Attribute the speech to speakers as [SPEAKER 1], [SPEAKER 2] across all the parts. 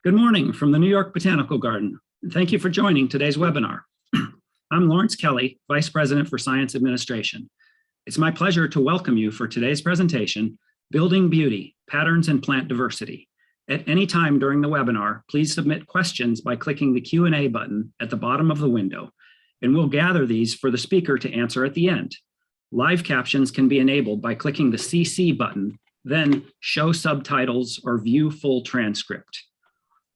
[SPEAKER 1] Good morning from the New York Botanical Garden. Thank you for joining today's webinar. I'm Lawrence Kelly, Vice President for Science Administration. It's my pleasure to welcome you for today's presentation, Building Beauty, Patterns in Plant Diversity. At any time during the webinar, please submit questions by clicking the Q&A button at the bottom of the window, and we'll gather these for the speaker to answer at the end. Live captions can be enabled by clicking the CC button, then Show Subtitles or View Full Transcript.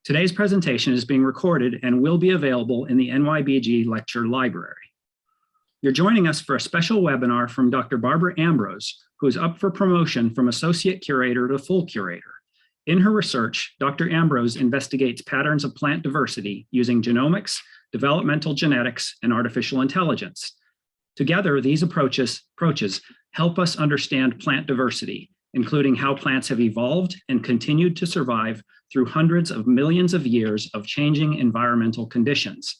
[SPEAKER 1] Today's presentation is being recorded and will be available in the NYBG Lecture Library. You're joining us for a special webinar from Dr. Barbara Ambrose, who is up for promotion from Associate Curator to Full Curator. In her research, Dr. Ambrose investigates patterns of plant diversity using genomics, developmental genetics, and artificial intelligence. Together, these approaches help us understand plant diversity, including how plants have evolved and continued to survive through hundreds of millions of years of changing environmental conditions.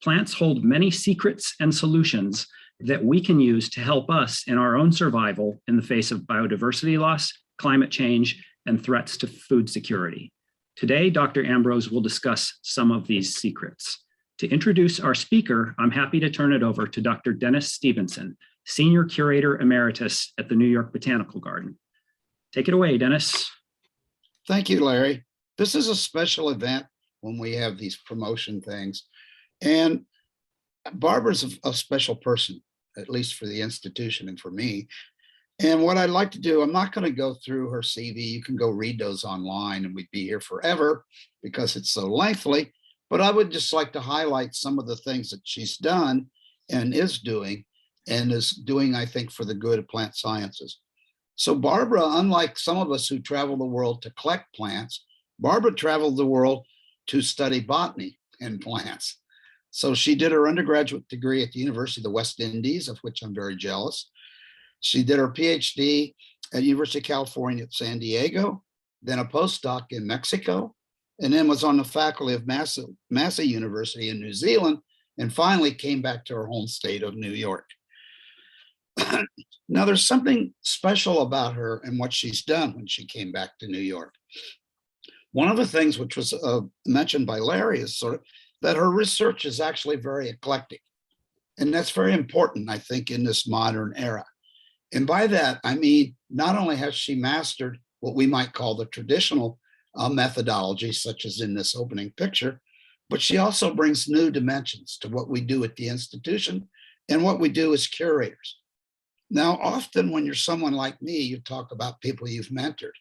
[SPEAKER 1] Plants hold many secrets and solutions that we can use to help us in our own survival in the face of biodiversity loss, climate change, and threats to food security. Today, Dr. Ambrose will discuss some of these secrets. To introduce our speaker, I'm happy to turn it over to Dr. Dennis Stevenson, Senior Curator Emeritus at the New York Botanical Garden. Take it away, Dennis.
[SPEAKER 2] Thank you, Larry. This is a special event when we have these promotion things. And Barbara's a special person, at least for the institution and for me. And what I'd like to do, I'm not going to go through her CV. You can go read those online and we'd be here forever because it's so lengthy. But I would just like to highlight some of the things that she's done and is doing, I think, for the good of plant sciences. So Barbara, unlike some of us who travel the world to collect plants, Barbara traveled the world to study botany and plants. So she did her undergraduate degree at the University of the West Indies, of which I'm very jealous. She did her PhD at University of California at San Diego, then a postdoc in Mexico, and then was on the faculty of Massey University in New Zealand, and finally came back to her home state of New York. Now, there's something special about her and what she's done when she came back to New York. One of the things which was mentioned by Larry is sort of that her research is actually very eclectic. And that's very important, I think, in this modern era. And by that, I mean, not only has she mastered what we might call the traditional methodology, such as in this opening picture, but she also brings new dimensions to what we do at the institution and what we do as curators. Now, often when you're someone like me, you talk about people you've mentored.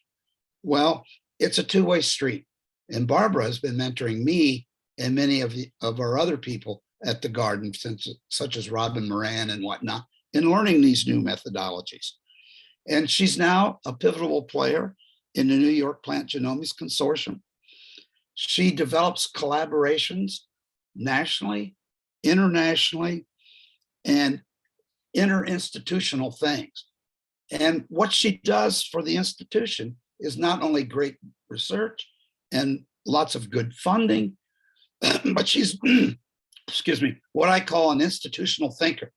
[SPEAKER 2] Well, it's a two-way street. And Barbara has been mentoring me and many of our other people at the garden, such as Robin Moran and whatnot, in learning these new methodologies. And she's now a pivotal player in the New York Plant Genomics Consortium. She develops collaborations nationally, internationally, and interinstitutional things. And what she does for the institution is not only great research and lots of good funding, but she's, excuse me, what I call an institutional thinker.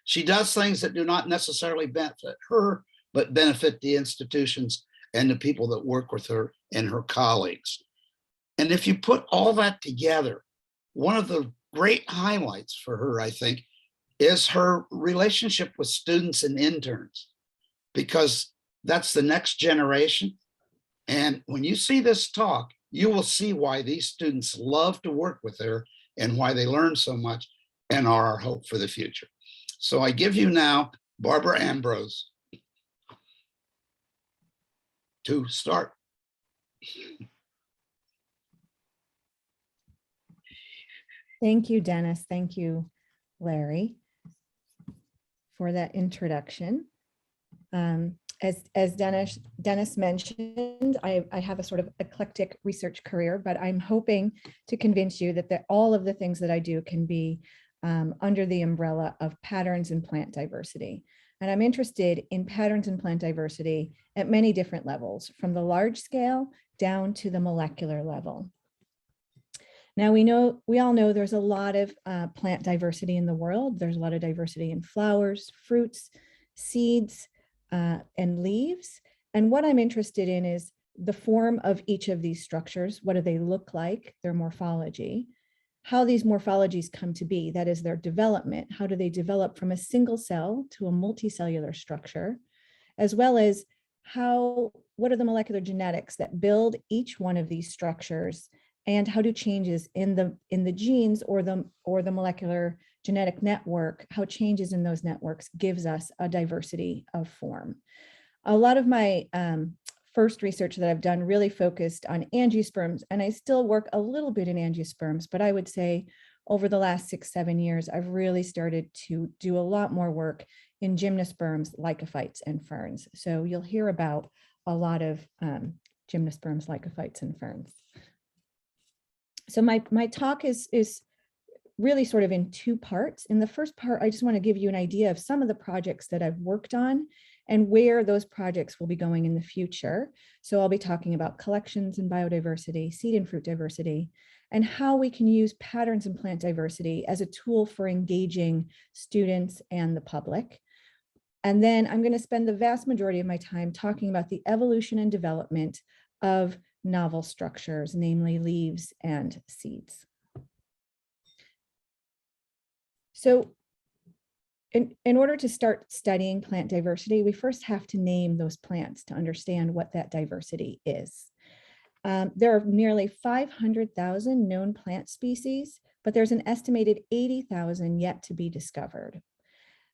[SPEAKER 2] She does things that do not necessarily benefit her, but benefit the institutions and the people that work with her and her colleagues. And if you put all that together, one of the great highlights for her, I think, is her relationship with students and interns, because that's the next generation. And when you see this talk, you will see why these students love to work with her and why they learn so much and are our hope for the future. So I give you now Barbara Ambrose to start.
[SPEAKER 3] Thank you, Dennis. Thank you, Larry, for that introduction. As Dennis mentioned, I have a sort of eclectic research career, but I'm hoping to convince you that all of the things that I do can be under the umbrella of patterns in plant diversity. And I'm interested in patterns in plant diversity at many different levels, from the large scale down to the molecular level. Now we all know there's a lot of plant diversity in the world. There's a lot of diversity in flowers, fruits, seeds, and leaves. And what I'm interested in is the form of each of these structures, what do they look like, their morphology, how these morphologies come to be, that is their development, how do they develop from a single cell to a multicellular structure, as well as what are the molecular genetics that build each one of these structures, and how do changes in the genes or the molecular genetic network, how changes in those networks gives us a diversity of form. A lot of my first research that I've done really focused on angiosperms, and I still work a little bit in angiosperms, but I would say over the last 6-7 years, I've really started to do a lot more work in gymnosperms, lycophytes, and ferns. So you'll hear about a lot of gymnosperms, lycophytes, and ferns. So my talk is really sort of in two parts. In the first part, I just want to give you an idea of some of the projects that I've worked on and where those projects will be going in the future. So I'll be talking about collections and biodiversity, seed and fruit diversity, and how we can use patterns in plant diversity as a tool for engaging students and the public. And then I'm going to spend the vast majority of my time talking about the evolution and development of novel structures, namely leaves and seeds. So in order to start studying plant diversity, we first have to name those plants to understand what that diversity is. There are nearly 500,000 known plant species, but there's an estimated 80,000 yet to be discovered.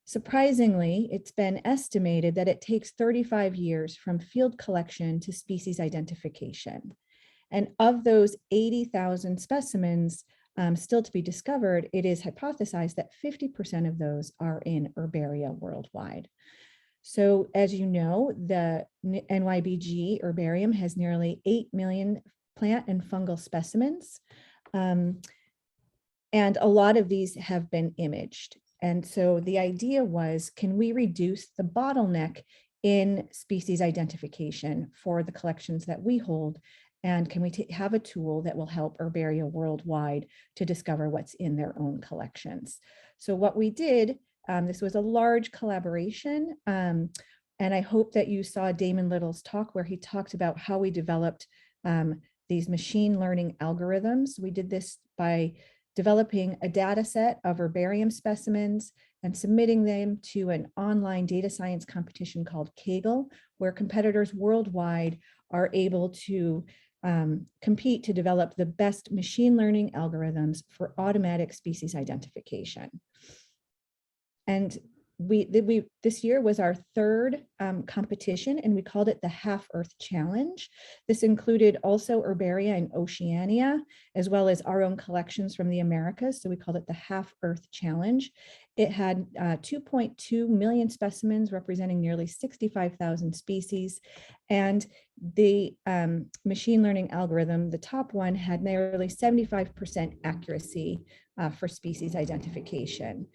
[SPEAKER 3] Surprisingly, it's been estimated that it takes 35 years from field collection to species identification. And of those 80,000 specimens still to be discovered, it is hypothesized that 50% of those are in herbaria worldwide. So as you know, the NYBG herbarium has nearly 8 million plant and fungal specimens. And a lot of these have been imaged. And so the idea was, can we reduce the bottleneck in species identification for the collections that we hold? And can we have a tool that will help herbaria worldwide to discover what's in their own collections? So what we did, this was a large collaboration, and I hope that you saw Damon Little's talk where he talked about how we developed these machine learning algorithms. We did this by developing a data set of herbarium specimens and submitting them to an online data science competition called Kaggle, where competitors worldwide are able to compete to develop the best machine learning algorithms for automatic species identification. And this year was our third competition, and we called it the Half Earth Challenge. This included also herbaria in Oceania, as well as our own collections from the Americas. So we called it the Half Earth Challenge. It had 2.2 million specimens representing nearly 65,000 species. And the machine learning algorithm, the top one, had nearly 75% accuracy for species identification.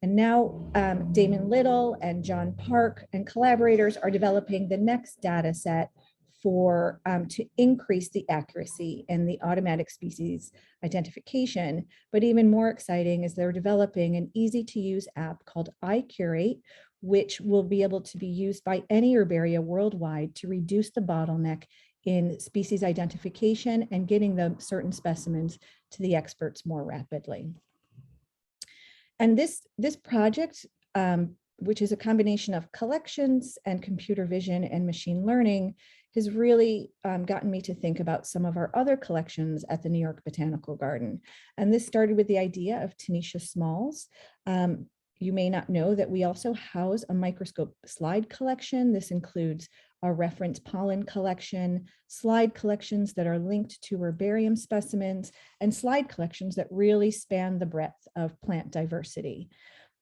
[SPEAKER 3] And now Damon Little and John Park and collaborators are developing the next data set for to increase the accuracy in the automatic species identification. But even more exciting is they're developing an easy to use app called iCurate, which will be able to be used by any herbaria worldwide to reduce the bottleneck in species identification and getting the certain specimens to the experts more rapidly. And this project, which is a combination of collections and computer vision and machine learning, has really gotten me to think about some of our other collections at the New York Botanical Garden. And this started with the idea of Tanisha Smalls. You may not know that we also house a microscope slide collection. This includes a reference pollen collection, slide collections that are linked to herbarium specimens, and slide collections that really span the breadth of plant diversity.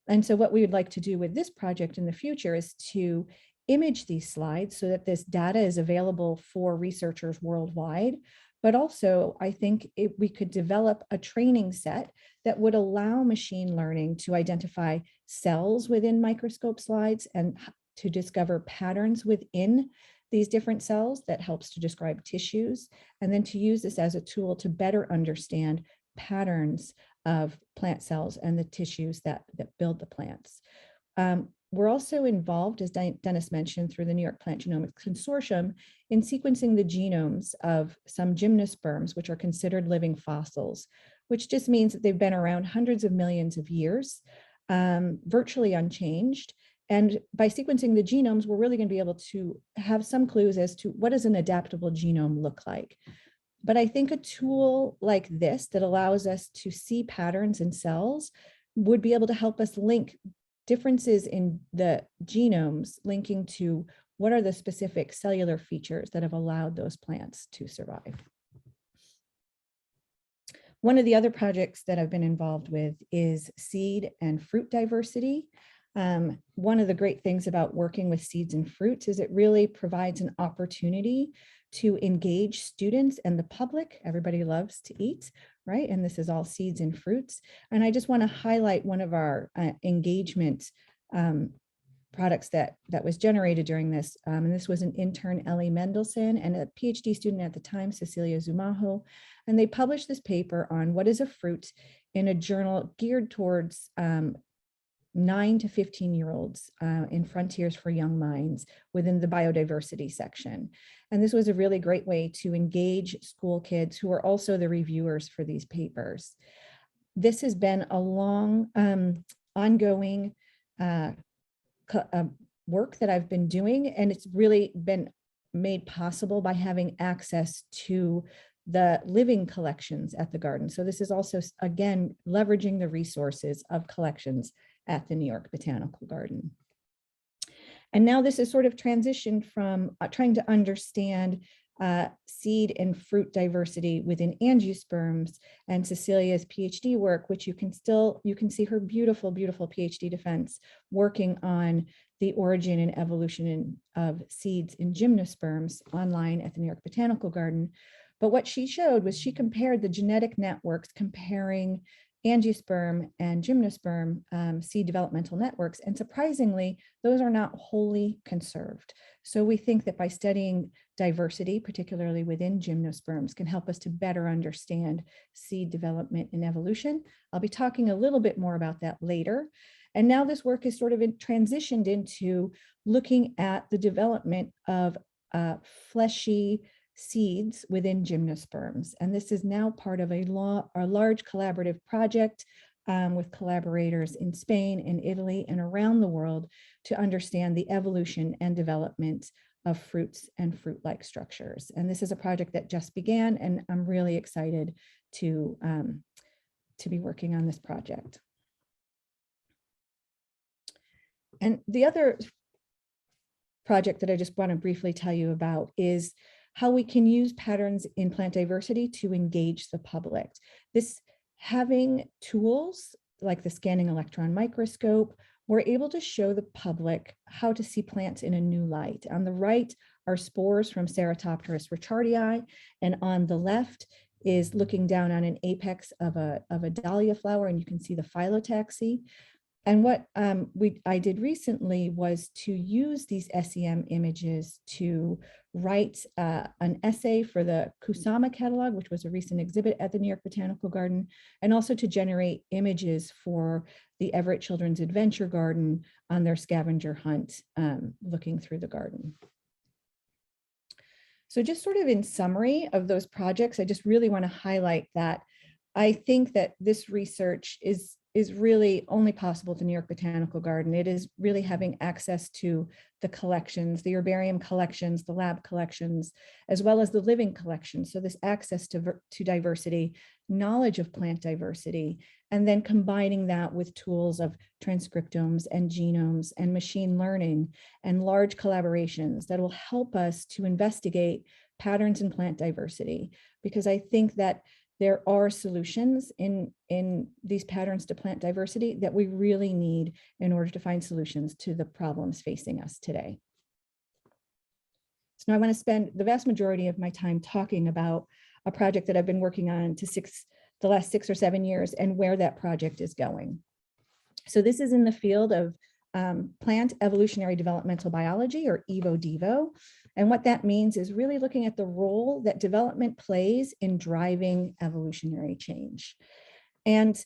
[SPEAKER 3] And so what we would like to do with this project in the future is to image these slides so that this data is available for researchers worldwide. But also, I think we could develop a training set that would allow machine learning to identify cells within microscope slides and to discover patterns within these different cells that helps to describe tissues, and then to use this as a tool to better understand patterns of plant cells and the tissues that build the plants. we're also involved, as Dennis mentioned, through the New York Plant Genomics Consortium in sequencing the genomes of some gymnosperms, which are considered living fossils, which just means that they've been around hundreds of millions of years, virtually unchanged. And by sequencing the genomes, we're really going to be able to have some clues as to what does an adaptable genome look like. But I think a tool like this that allows us to see patterns in cells would be able to help us link differences in the genomes, linking to what are the specific cellular features that have allowed those plants to survive. One of the other projects that I've been involved with is seed and fruit diversity. One of the great things about working with seeds and fruits is it really provides an opportunity to engage students and the public. Everybody loves to eat, right? And this is all seeds and fruits. And I just want to highlight one of our engagement products that was generated during this. And this was an intern, Ellie Mendelson, and a PhD student at the time, Cecilia Zumajo. And they published this paper on what is a fruit in a journal geared towards 9 to 15-year-olds in Frontiers for Young Minds within the biodiversity section. And this was a really great way to engage school kids who are also the reviewers for these papers. This has been a long, ongoing work that I've been doing, and it's really been made possible by having access to the living collections at the garden. So this is also, again, leveraging the resources of collections at the New York Botanical Garden. And now this is sort of transitioned from trying to understand seed and fruit diversity within angiosperms and Cecilia's PhD work, which you can see her beautiful, beautiful PhD defense working on the origin and evolution of seeds in gymnosperms online at the New York Botanical Garden. But what she showed was she compared the genetic networks comparing angiosperm and gymnosperm seed developmental networks. And surprisingly, those are not wholly conserved. So we think that by studying diversity, particularly within gymnosperms, can help us to better understand seed development and evolution. I'll be talking a little bit more about that later. And now this work is sort of transitioned into looking at the development of fleshy seeds within gymnosperms. And this is now part of a large collaborative project with collaborators in Spain and Italy and around the world to understand the evolution and development of fruits and fruit-like structures. And this is a project that just began, and I'm really excited to be working on this project. And the other project that I just want to briefly tell you about is how we can use patterns in plant diversity to engage the public. This having tools like the scanning electron microscope, we're able to show the public how to see plants in a new light. On the right are spores from Ceratopteris richardii, and on the left is looking down on an apex of a dahlia flower, and you can see the phyllotaxy. And what I did recently was to use these SEM images to write an essay for the Kusama catalog, which was a recent exhibit at the New York Botanical Garden, and also to generate images for the Everett Children's Adventure Garden on their scavenger hunt, looking through the garden. So just sort of in summary of those projects, I just really want to highlight that I think that this research is really only possible at the New York Botanical Garden. It is really having access to the collections, the herbarium collections, the lab collections, as well as the living collections. So this access to diversity, knowledge of plant diversity, and then combining that with tools of transcriptomes and genomes and machine learning and large collaborations that will help us to investigate patterns in plant diversity. Because I think that there are solutions in these patterns to plant diversity that we really need in order to find solutions to the problems facing us today. So now I want to spend the vast majority of my time talking about a project that I've been working on the last 6 or 7 years and where that project is going. So this is in the field of plant evolutionary developmental biology, or EVO-DEVO. And what that means is really looking at the role that development plays in driving evolutionary change. And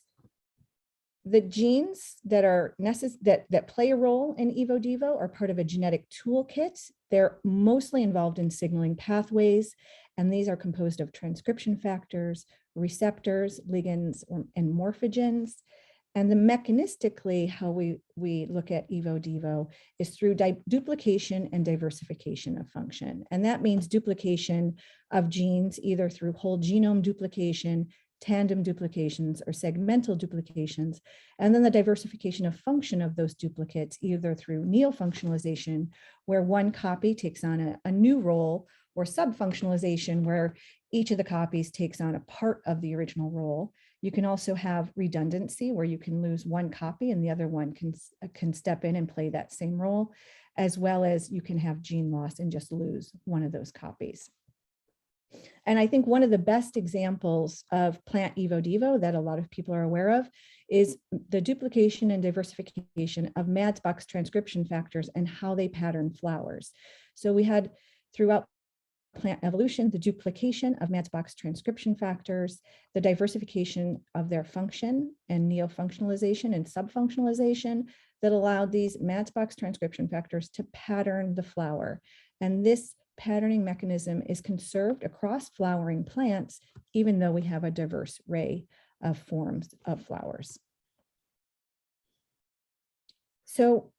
[SPEAKER 3] the genes that are that play a role in EVO-DEVO are part of a genetic toolkit. They're mostly involved in signaling pathways, and these are composed of transcription factors, receptors, ligands, and morphogens. And the mechanistically, how we look at EVO-DEVO is through duplication and diversification of function. And that means duplication of genes either through whole genome duplication, tandem duplications, or segmental duplications, and then the diversification of function of those duplicates either through neofunctionalization, where one copy takes on a new role, or subfunctionalization, where each of the copies takes on a part of the original role. You can also have redundancy, where you can lose one copy and the other one can step in and play that same role, as well as you can have gene loss and just lose one of those copies. And I think one of the best examples of plant EVO-DEVO that a lot of people are aware of is the duplication and diversification of Madsbach's transcription factors and how they pattern flowers. So we had throughout plant evolution, the duplication of Madsbach's transcription factors, the diversification of their function and neofunctionalization and subfunctionalization that allowed these Madsbach's transcription factors to pattern the flower. And this patterning mechanism is conserved across flowering plants, even though we have a diverse array of forms of flowers. So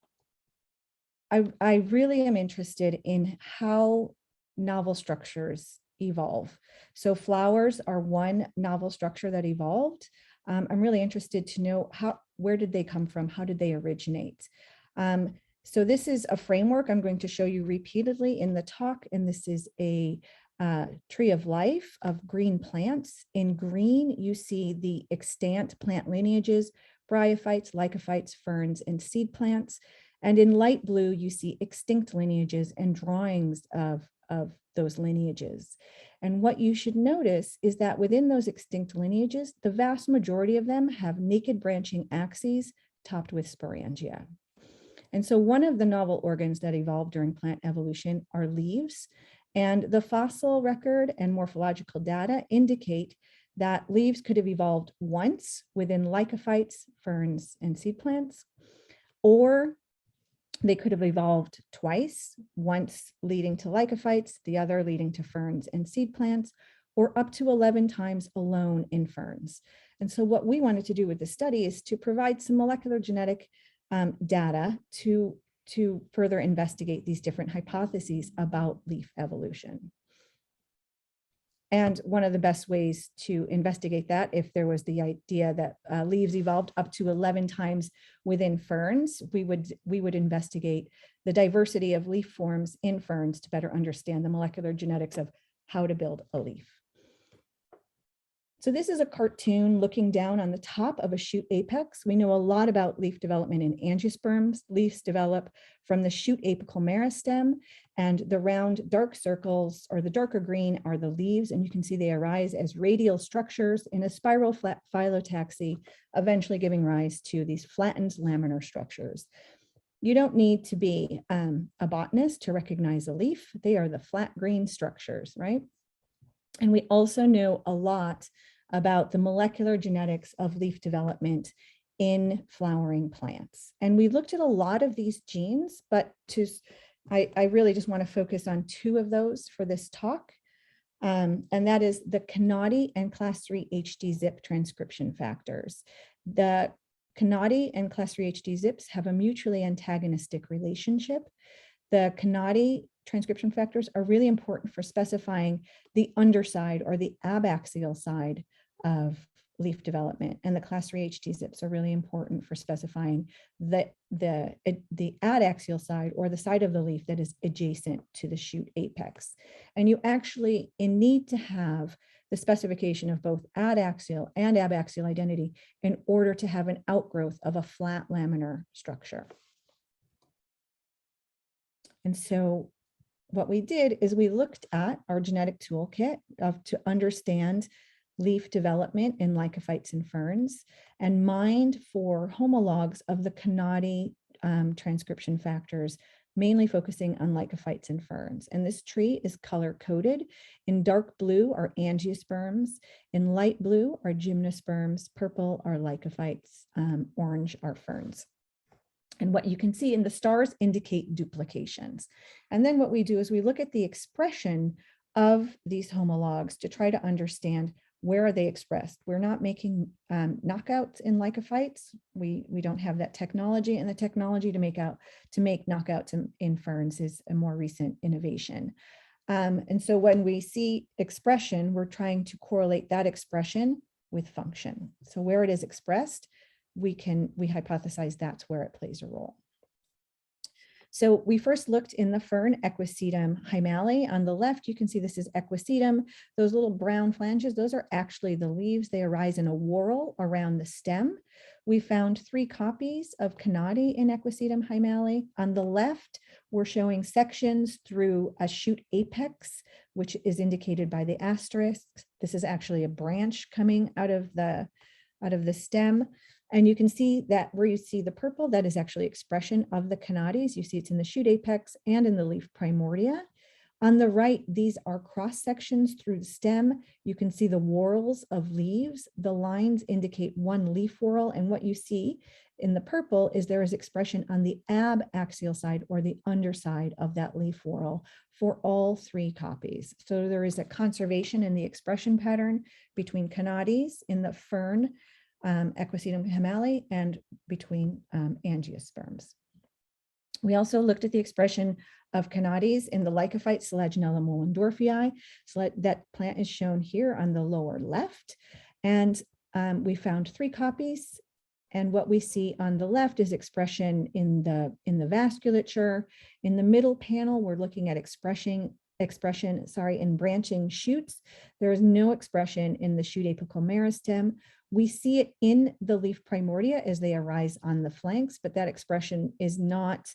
[SPEAKER 3] I really am interested in how novel structures evolve. So flowers are one novel structure that evolved. I'm really interested to know where did they come from? How did they originate? So this is a framework I'm going to show you repeatedly in the talk, and this is a tree of life of green plants. In green, you see the extant plant lineages, bryophytes, lycophytes, ferns, and seed plants. And in light blue, you see extinct lineages and drawings of those lineages. And what you should notice is that within those extinct lineages, the vast majority of them have naked branching axes topped with sporangia. And so one of the novel organs that evolved during plant evolution are leaves. And the fossil record and morphological data indicate that leaves could have evolved once within lycophytes, ferns, and seed plants, or they could have evolved twice, once leading to lycophytes, the other leading to ferns and seed plants, or up to 11 times alone in ferns. And so what we wanted to do with this study is to provide some molecular genetic data to further investigate these different hypotheses about leaf evolution. And one of the best ways to investigate that, if there was the idea that leaves evolved up to 11 times within ferns, we would investigate the diversity of leaf forms in ferns to better understand the molecular genetics of how to build a leaf. So this is a cartoon looking down on the top of a shoot apex. We know a lot about leaf development in angiosperms. Leaves develop from the shoot apical meristem, and the round dark circles, or the darker green, are the leaves. And you can see they arise as radial structures in a spiral flat phyllotaxy, eventually giving rise to these flattened laminar structures. You don't need to be a botanist to recognize a leaf. They are the flat green structures, right? And we also know a lot about the molecular genetics of leaf development in flowering plants. And we looked at a lot of these genes, but I really just want to focus on two of those for this talk. And that is the CANADI and class 3 HD-ZIP transcription factors. The CANADI and class 3 HD-ZIPs have a mutually antagonistic relationship. The CANADI transcription factors are really important for specifying the underside or the abaxial side of leaf development. And the class 3 HD-ZIPs are really important for specifying the adaxial side, or the side of the leaf that is adjacent to the shoot apex. And you actually need to have the specification of both adaxial and abaxial identity in order to have an outgrowth of a flat laminar structure. And so what we did is we looked at our genetic toolkit to understand leaf development in lycophytes and ferns, and mined for homologs of the CANADI transcription factors mainly focusing on lycophytes and ferns. And this tree is color coded. In dark blue are angiosperms, in light blue are gymnosperms, purple are lycophytes, orange are ferns. And what you can see in the stars indicate duplications. And then what we do is we look at the expression of these homologs to try to understand where are they expressed. We're not making knockouts in lycophytes. We don't have that technology, and the technology to make knockouts in ferns is a more recent innovation. And so when we see expression, we're trying to correlate that expression with function. So where it is expressed, we hypothesize that's where it plays a role. So we first looked in the fern Equisetum hyemale. On the left, you can see this is Equisetum. Those little brown flanges, those are actually the leaves. They arise in a whorl around the stem. We found 3 copies of Conati in Equisetum hyemale. On the left, we're showing sections through a shoot apex, which is indicated by the asterisk. This is actually a branch coming out of the stem. And you can see that where you see the purple, that is actually expression of the Conates. You see it's in the shoot apex and in the leaf primordia. On the right, these are cross sections through the stem. You can see the whorls of leaves. The lines indicate one leaf whorl. And what you see in the purple is there is expression on the abaxial side or the underside of that leaf whorl for all 3 copies. So there is a conservation in the expression pattern between Conates in the fern Equisetum hyemale and between angiosperms. We also looked at the expression of Conates in the lycophyte Selaginella moellendorfii. So that plant is shown here on the lower left. And we found 3 copies. And what we see on the left is expression in the vasculature. In the middle panel, we're looking at expression in branching shoots. There is no expression in the shoot apical meristem. We see it in the leaf primordia as they arise on the flanks, but that expression is not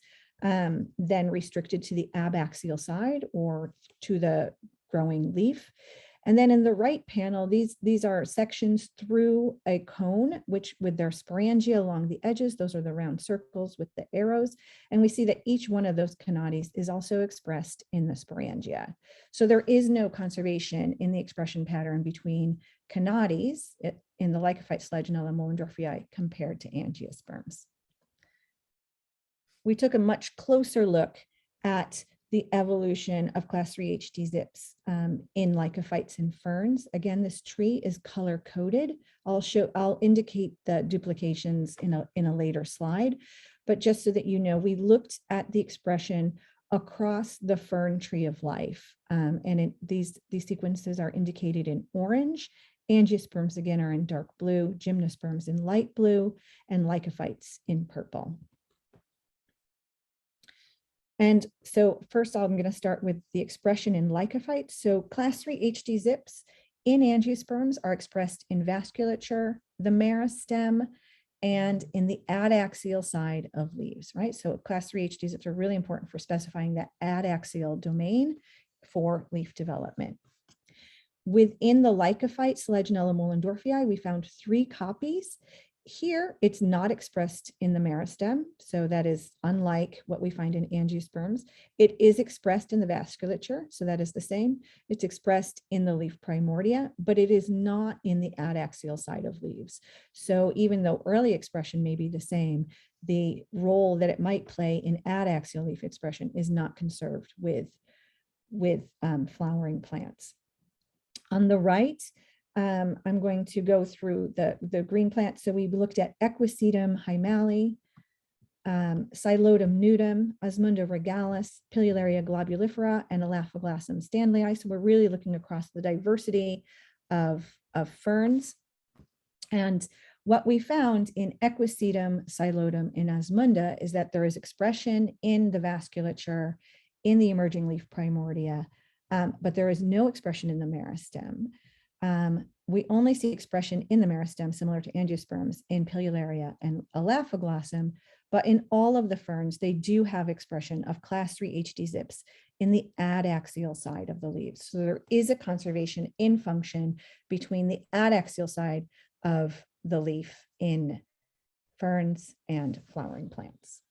[SPEAKER 3] then restricted to the abaxial side or to the growing leaf. And then in the right panel, these are sections through a cone, which with their sporangia along the edges, those are the round circles with the arrows. And we see that each one of those Conates is also expressed in the sporangia. So there is no conservation in the expression pattern between Conates in the lycophyte Selaginella moellendorfii compared to angiosperms. We took a much closer look at the evolution of class 3 HD zips in lycophytes and ferns. Again, this tree is color coded. I'll indicate the duplications in a later slide, but just so that you know, we looked at the expression across the fern tree of life. These sequences are indicated in orange. Angiosperms again are in dark blue, gymnosperms in light blue, and lycophytes in purple. And so first I'm going to start with the expression in lycophytes. So class 3 HD zips in angiosperms are expressed in vasculature, the meristem, and in the adaxial side of leaves, right? So class 3 HD zips are really important for specifying that adaxial domain for leaf development. Within the lycophyte Selaginella moellendorfii, we found 3 copies. Here, it's not expressed in the meristem, so that is unlike what we find in angiosperms. It is expressed in the vasculature, so that is the same. It's expressed in the leaf primordia, but it is not in the adaxial side of leaves. So even though early expression may be the same, the role that it might play in adaxial leaf expression is not conserved with flowering plants. On the right, I'm going to go through the green plants. So we looked at Equisetum hyemale, Psilotum nudum, Osmunda regalis, Pilularia globulifera, and Elaphoglossum stanleyi. So we're really looking across the diversity of ferns. And what we found in Equisetum, Psilotum, and Osmunda is that there is expression in the vasculature, in the emerging leaf primordia, but there is no expression in the meristem. We only see expression in the meristem, similar to angiosperms, in Pilularia and Elaphoglossum, but in all of the ferns, they do have expression of class 3 HD zips in the adaxial side of the leaves. So there is a conservation in function between the adaxial side of the leaf in ferns and flowering plants.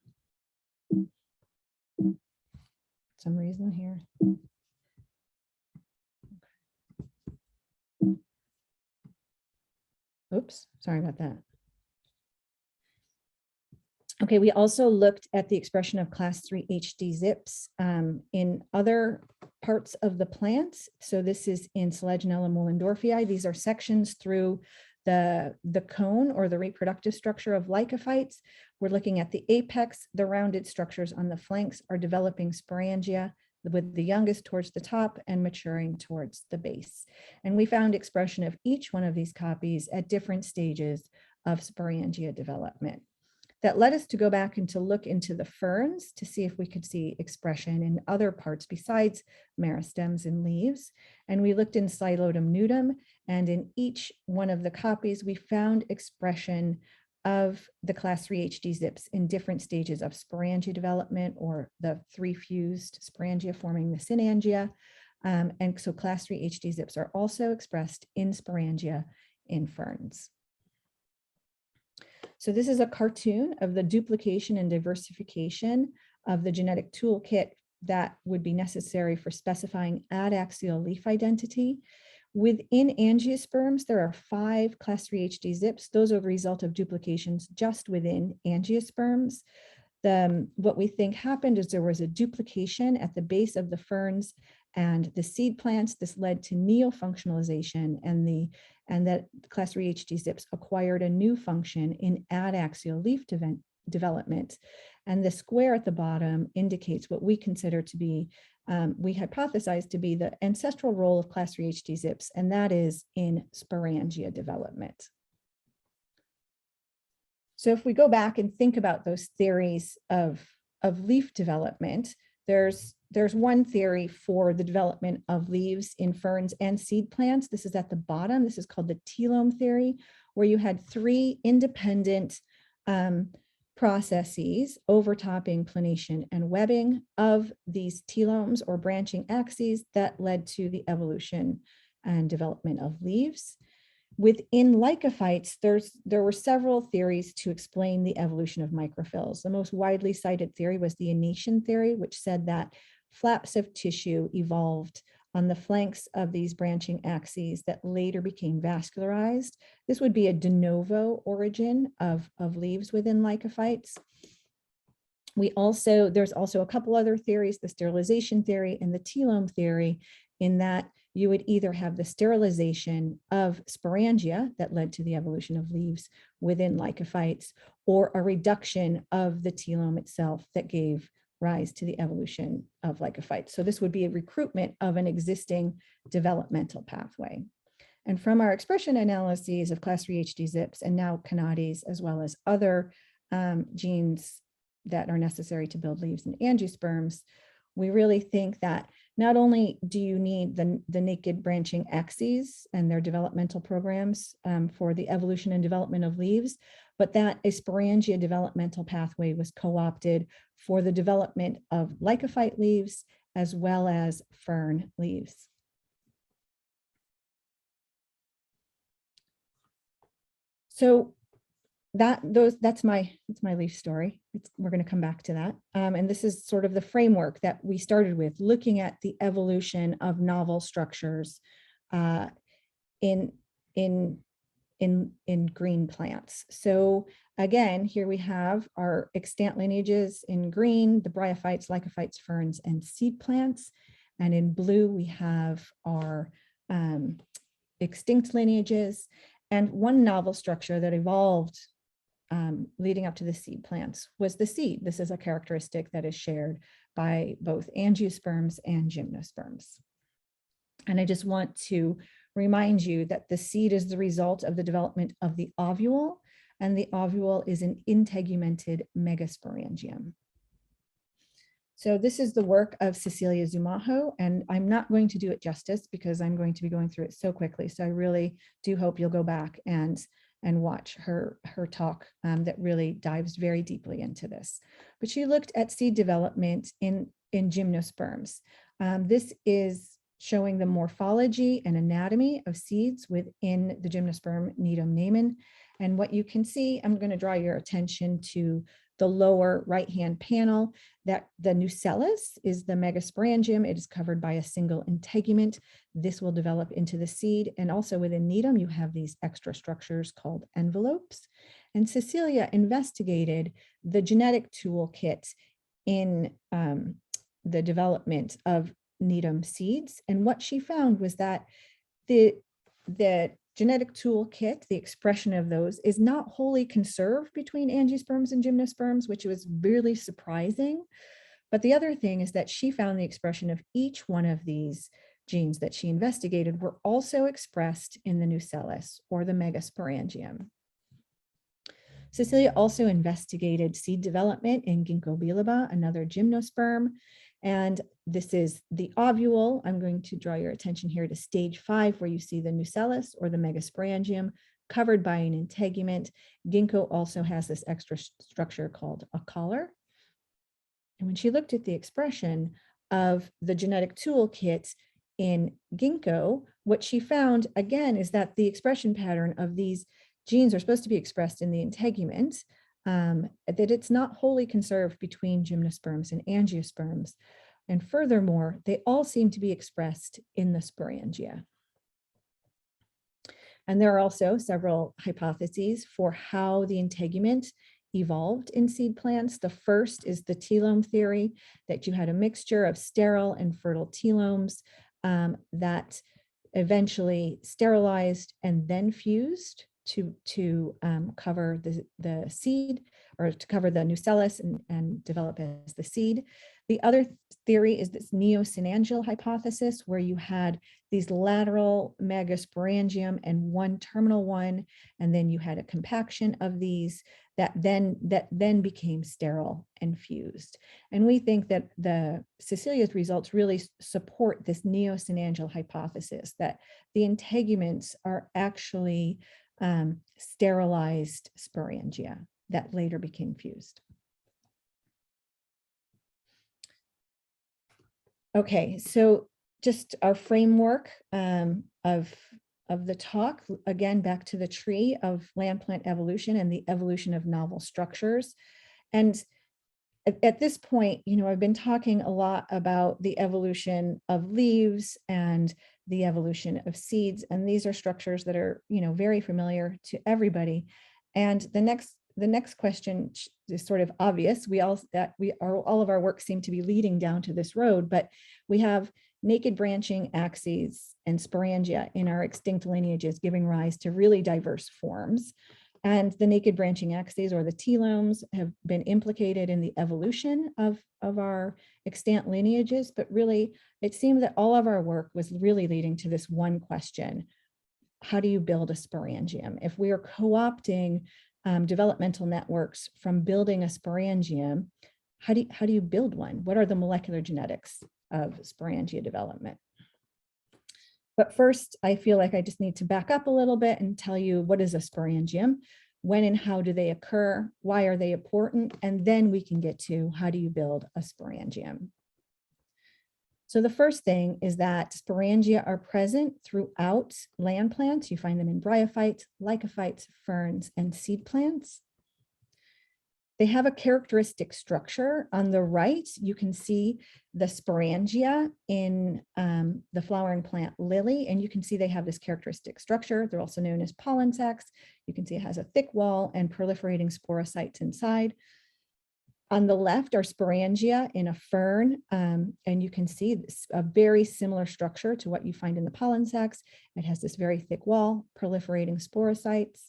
[SPEAKER 3] some reason here. Oops, sorry about that. Okay, we also looked at the expression of class 3 HD zips in other parts of the plant. So this is in Selaginella moellendorfii. These are sections through the cone or the reproductive structure of lycophytes. We're looking at the apex. The rounded structures on the flanks are developing sporangia, with the youngest towards the top and maturing towards the base. And we found expression of each one of these copies at different stages of sporangia development. That led us to go back and to look into the ferns to see if we could see expression in other parts besides meristems and leaves. And we looked in Psilotum nudum, and in each one of the copies, we found expression of the class 3 HD zips in different stages of sporangia development, or the 3 fused sporangia forming the synangia. And so class 3 HD zips are also expressed in sporangia in ferns. So this is a cartoon of the duplication and diversification of the genetic toolkit that would be necessary for specifying adaxial leaf identity. Within angiosperms, there are 5 class 3 HD zips. Those are the result of duplications just within angiosperms. What we think happened is there was a duplication at the base of the ferns and the seed plants. This led to neofunctionalization, and that class 3 HD zips acquired a new function in adaxial leaf development. And the square at the bottom indicates what we consider to be, we hypothesize to be the ancestral role of class 3 HD zips, and that is in sporangia development. So if we go back and think about those theories of leaf development, there's one theory for the development of leaves in ferns and seed plants. This is at the bottom. This is called the telome theory, where you had 3 independent processes, overtopping, planation, and webbing of these telomes or branching axes that led to the evolution and development of leaves. Within lycophytes, there were several theories to explain the evolution of microphyls. The most widely cited theory was the annation theory, which said that flaps of tissue evolved on the flanks of these branching axes that later became vascularized. This would be a de novo origin of leaves within lycophytes. There's also a couple other theories, the sterilization theory and the telome theory, in that you would either have the sterilization of sporangia that led to the evolution of leaves within lycophytes, or a reduction of the telome itself that gave rise to the evolution of lycophytes. So this would be a recruitment of an existing developmental pathway. And from our expression analyses of class 3 HD zips and now canades, as well as other genes that are necessary to build leaves in angiosperms, we really think that not only do you need the naked branching axes and their developmental programs for the evolution and development of leaves, but that a sporangia developmental pathway was co-opted for the development of lycophyte leaves as well as fern leaves. So that's my leaf story. We're going to come back to that. And this is sort of the framework that we started with, looking at the evolution of novel structures in green plants. So again, here we have our extant lineages in green, the bryophytes, lycophytes, ferns, and seed plants. And in blue, we have our extinct lineages. And one novel structure that evolved leading up to the seed plants was the seed. This is a characteristic that is shared by both angiosperms and gymnosperms. And I just want to remind you that the seed is the result of the development of the ovule, and the ovule is an integumented megasporangium. So this is the work of Cecilia Zumajo, and I'm not going to do it justice because I'm going to be going through it so quickly. So I really do hope you'll go back and watch her talk that really dives very deeply into this. But she looked at seed development in gymnosperms. This is showing the morphology and anatomy of seeds within the gymnosperm Nidum namen. And what you can see, I'm going to draw your attention to the lower right-hand panel, that the nucellus is the megasporangium. It is covered by a single integument. This will develop into the seed. And also within Needham, you have these extra structures called envelopes. And Cecilia investigated the genetic toolkit in the development of Needham seeds. And what she found was that the genetic toolkit, the expression of those, is not wholly conserved between angiosperms and gymnosperms, which was really surprising. But the other thing is that she found the expression of each one of these genes that she investigated were also expressed in the nucellus or the megasporangium. Cecilia also investigated seed development in Ginkgo biloba, another gymnosperm. And this is the ovule. I'm going to draw your attention here to stage 5, where you see the nucellus or the megasporangium covered by an integument. Ginkgo also has this extra structure called a collar. And when she looked at the expression of the genetic toolkit in Ginkgo, what she found again is that the expression pattern of these genes are supposed to be expressed in the integument, that it's not wholly conserved between gymnosperms and angiosperms. And furthermore, they all seem to be expressed in the sporangia. And there are also several hypotheses for how the integument evolved in seed plants. The first is the telome theory, that you had a mixture of sterile and fertile telomes that eventually sterilized and then fused to cover the seed, or to cover the nucellus and develop as the seed. The other theory is this neosynangial hypothesis, where you had these lateral megasporangium and one terminal one, and then you had a compaction of these that then became sterile and fused. And we think that Cecilia's results really support this neosynangial hypothesis, that the integuments are actually sterilized sporangia that later became fused. Okay, so just our framework of the talk, again, back to the tree of land plant evolution and the evolution of novel structures. And at this point, I've been talking a lot about the evolution of leaves and the evolution of seeds, and these are structures that are, very familiar to everybody. And the next question is sort of obvious. All of our work seem to be leading down to this road, but we have naked branching axes and sporangia in our extinct lineages, giving rise to really diverse forms. And the naked branching axes, or the telomes, have been implicated in the evolution of our extant lineages. But really, it seemed that all of our work was really leading to this one question: how do you build a sporangium? If we are co-opting developmental networks from building a sporangium, how do you build one? What are the molecular genetics of sporangia development? But first, I feel like I just need to back up a little bit and tell you, what is a sporangium? When and how do they occur? Why are they important? And then we can get to, how do you build a sporangium? So the first thing is that sporangia are present throughout land plants. You find them in bryophytes, lycophytes, ferns, and seed plants. They have a characteristic structure. On the right, you can see the sporangia in the flowering plant lily, and you can see they have this characteristic structure. They're also known as pollen sacs. You can see it has a thick wall and proliferating sporocytes inside. On the left are sporangia in a fern, and you can see a very similar structure to what you find in the pollen sacs. It has this very thick wall, proliferating sporocytes.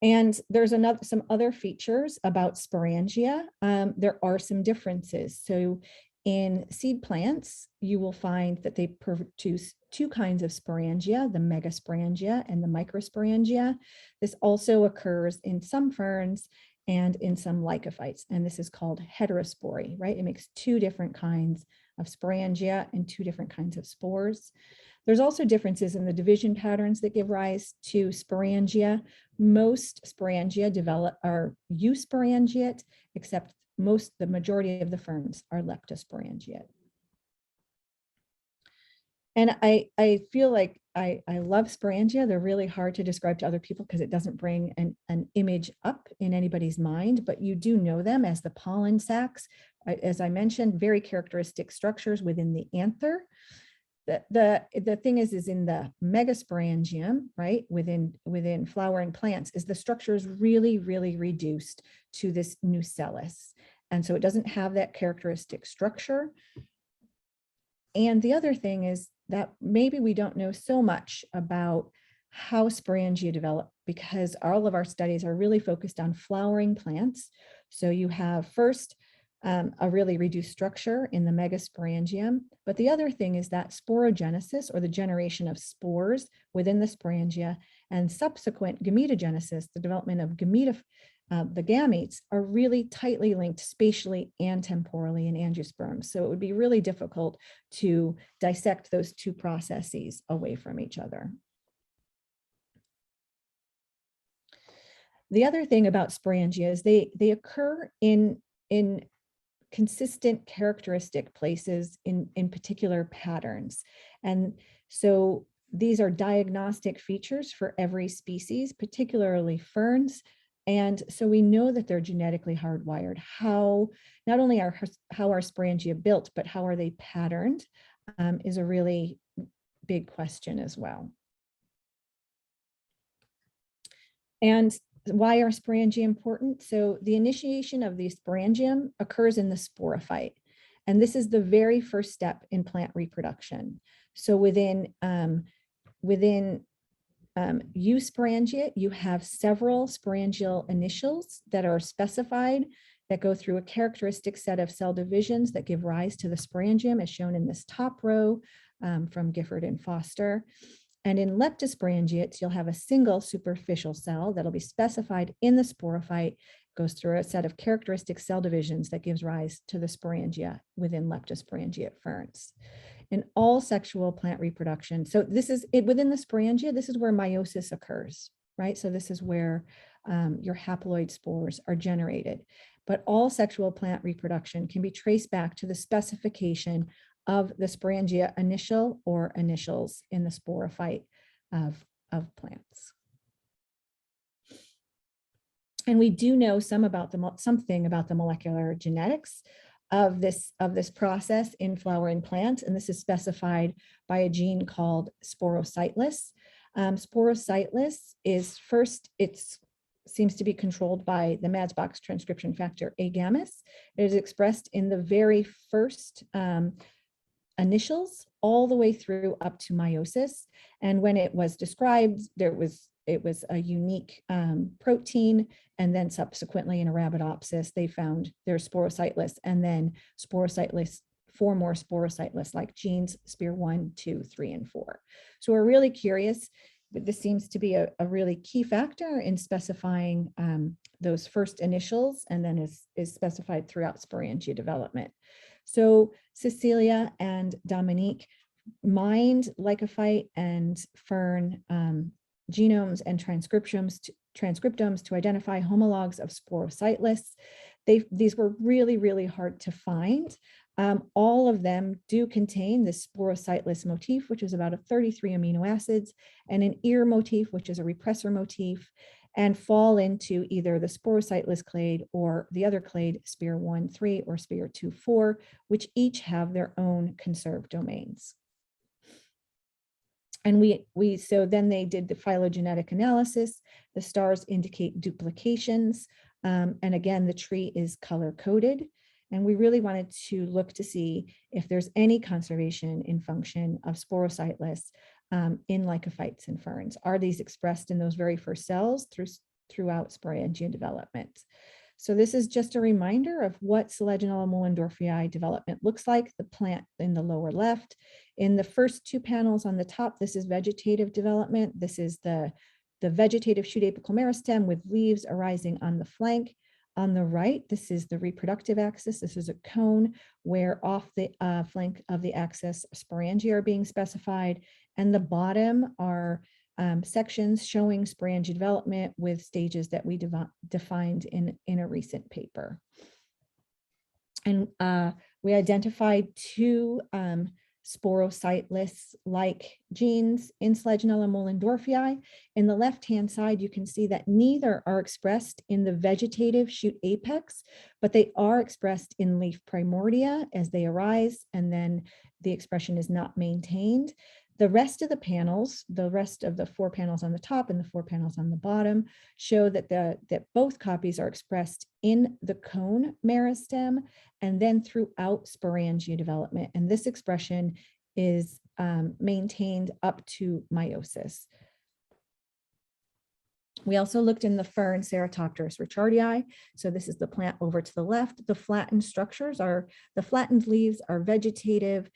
[SPEAKER 3] And there's some other features about sporangia. There are some differences. So in seed plants, you will find that they produce two kinds of sporangia, the megasporangia and the microsporangia. This also occurs in some ferns and in some lycophytes, and this is called heterospory, right? It makes two different kinds of sporangia and two different kinds of spores. There's also differences in the division patterns that give rise to sporangia. Most sporangia are eusporangiate, except the majority of the ferns are leptosporangiate. And I feel like I love sporangia. They're really hard to describe to other people because it doesn't bring an image up in anybody's mind, but you do know them as the pollen sacs. As I mentioned, very characteristic structures within the anther. The thing is in the megasporangium, right, within flowering plants, is the structure is really, really reduced to this nucellus. And so it doesn't have that characteristic structure. And the other thing is that maybe we don't know so much about how sporangia develop, because all of our studies are really focused on flowering plants. So you have first a really reduced structure in the megasporangium. But the other thing is that sporogenesis, or the generation of spores within the sporangia, and subsequent gametogenesis, the development of the gametes, are really tightly linked spatially and temporally in angiosperms. So it would be really difficult to dissect those two processes away from each other. The other thing about sporangia is they occur in consistent characteristic places in particular patterns. And so these are diagnostic features for every species, particularly ferns. And so we know that they're genetically hardwired. How not only how are sporangia built, but how are they patterned is a really big question as well. And why are sporangia important? So the initiation of the sporangium occurs in the sporophyte. And this is the very first step in plant reproduction. So within eusporangia, you have several sporangial initials that are specified that go through a characteristic set of cell divisions that give rise to the sporangium, as shown in this top row from Gifford and Foster. And in leptosporangiates, you'll have a single superficial cell that'll be specified in the sporophyte, goes through a set of characteristic cell divisions that gives rise to the sporangia within leptosporangiate ferns. In all sexual plant reproduction, so this is it within the sporangia, this is where meiosis occurs, right? So this is where your haploid spores are generated. But all sexual plant reproduction can be traced back to the specification of the sporangia initial or initials in the sporophyte of plants. And we do know something about the molecular genetics of this process in flowering plants, and this is specified by a gene called sporocytlus. Sporocytlus is seems to be controlled by the Madsbach transcription factor A-gamus. It is expressed in the very first initials all the way through up to meiosis. And when it was described, it was a unique protein. And then subsequently in Arabidopsis, they found their sporocytlus, and then sporocytlus, 4 more sporocytlus-like genes, SPEAR1, 2, 3, and 4. So we're really curious, but this seems to be a really key factor in specifying those first initials, and then is specified throughout sporangia development. So Cecilia and Dominique mined lycophyte and fern genomes and transcriptomes to identify homologs of sporocytlus. These were really, really hard to find. All of them do contain the sporocytlus motif, which is about 33 amino acids, and an ear motif, which is a repressor motif, and fall into either the sporocytlus clade or the other clade, SPEAR1-3 or SPEAR2-4, which each have their own conserved domains. And so then they did the phylogenetic analysis. The stars indicate duplications. And again, the tree is color coded. And we really wanted to look to see if there's any conservation in function of sporocytlus in lycophytes and ferns. Are these expressed in those very first cells throughout sporangia development? So this is just a reminder of what Selaginella moellendorfii development looks like, the plant in the lower left. In the first 2 panels on the top, this is vegetative development. This is the vegetative shoot apical meristem with leaves arising on the flank. On the right, this is the reproductive axis. This is a cone where off the flank of the axis, sporangia are being specified. And the bottom are sections showing sporangia development with stages that we defined in a recent paper. And we identified 2 sporocytlus-like genes in Selaginella moellendorfii. In the left-hand side, you can see that neither are expressed in the vegetative shoot apex, but they are expressed in leaf primordia as they arise, and then the expression is not maintained. The rest of the panels, the rest of the 4 panels on the top and the 4 panels on the bottom, show that that both copies are expressed in the cone meristem and then throughout sporangia development. And this expression is maintained up to meiosis. We also looked in the fern Ceratopteris richardii. So this is the plant over to the left. The flattened leaves are vegetative.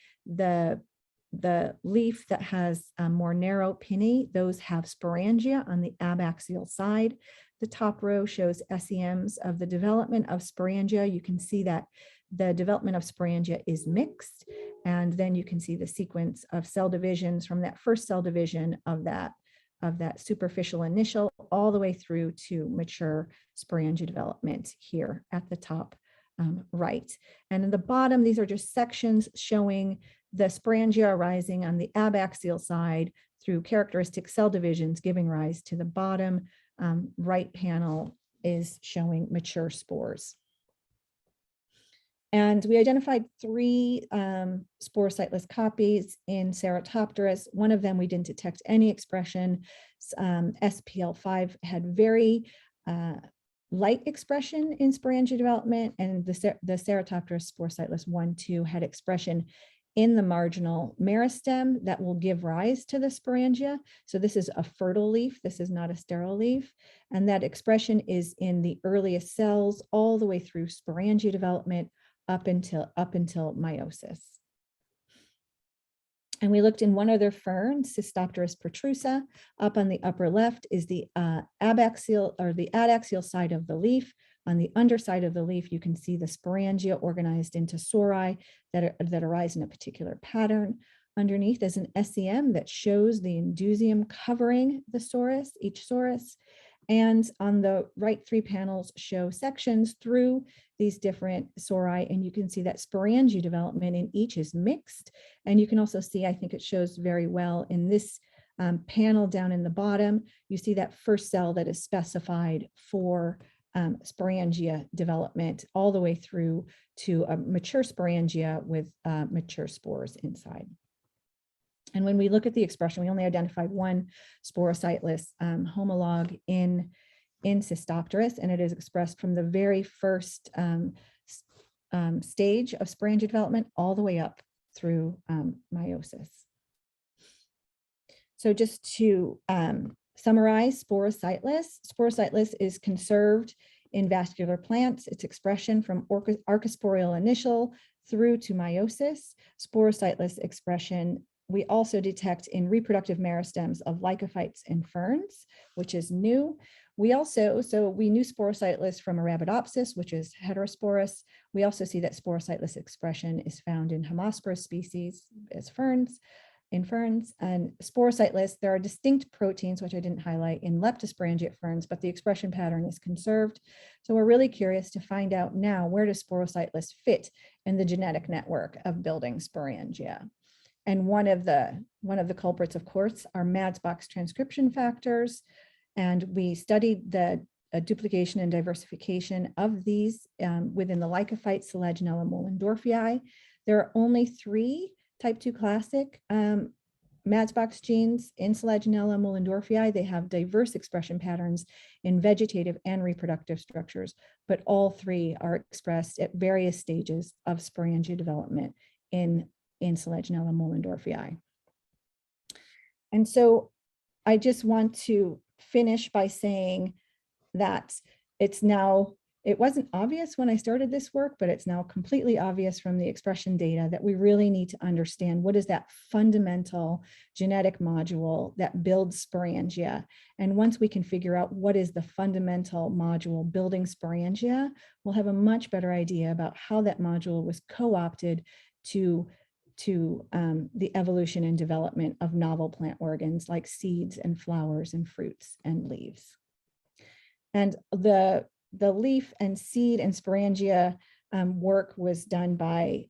[SPEAKER 3] The leaf that has a more narrow pinnae, those have sporangia on the abaxial side. The top row shows SEMs of the development of sporangia. You can see that the development of sporangia is mixed, and then you can see the sequence of cell divisions from that first cell division of that superficial initial all the way through to mature sporangia development here at the top right. And in the bottom, these are just sections showing the sporangia arising on the abaxial side through characteristic cell divisions, giving rise to the bottom right panel is showing mature spores. And we identified 3 sporocytlus copies in Ceratopteris. One of them we didn't detect any expression. SPL5 had very light expression in sporangia development, and the Ceratopteris sporocytlus 1-2 had expression in the marginal meristem that will give rise to the sporangia. So this is a fertile leaf. This is not a sterile leaf. And that expression is in the earliest cells all the way through sporangia development up until meiosis. And we looked in one other fern, Cystopteris protrusa. Up on the upper left is the abaxial or the adaxial side of the leaf. On the underside of the leaf, you can see the sporangia organized into sori that arise in a particular pattern. Underneath is an SEM that shows the indusium covering the sorus, each sorus. And on the right 3 panels show sections through these different sori, and you can see that sporangia development in each is mixed. And you can also see, I think it shows very well in this panel down in the bottom, you see that first cell that is specified for sporangia development all the way through to a mature sporangia with mature spores inside. And when we look at the expression, we only identified 1 sporocytlus homologue in Cystopteris, and it is expressed from the very first stage of sporangia development all the way up through meiosis. So just to summarize sporocytlus is conserved in vascular plants. Its expression from archosporial initial through to meiosis. Sporocytlus expression we also detect in reproductive meristems of lycophytes and ferns, which is new. We knew sporocytlus from Arabidopsis, which is heterosporous. We also see that sporocytlus expression is found in Homosporous species as in ferns. And sporocytlus, there are distinct proteins, which I didn't highlight, in leptosporangiate ferns, but the expression pattern is conserved. So we're really curious to find out now, where does sporocytlus fit in the genetic network of building sporangia? And one of the culprits, of course, are MADS-Box transcription factors. And we studied the duplication and diversification of these within the lycophyte Selaginella moellendorfii. There are only 3 type 2 classic MADS-Box genes in Selaginella moellendorfii. They have diverse expression patterns in vegetative and reproductive structures, but all 3 are expressed at various stages of sporangia development in Selaginella moellendorfii. And so I just want to finish by saying that it wasn't obvious when I started this work, but it's now completely obvious from the expression data that we really need to understand what is that fundamental genetic module that builds sporangia. And once we can figure out what is the fundamental module building sporangia, we'll have a much better idea about how that module was co-opted to the evolution and development of novel plant organs like seeds and flowers and fruits and leaves. And the leaf and seed and sporangia work was done by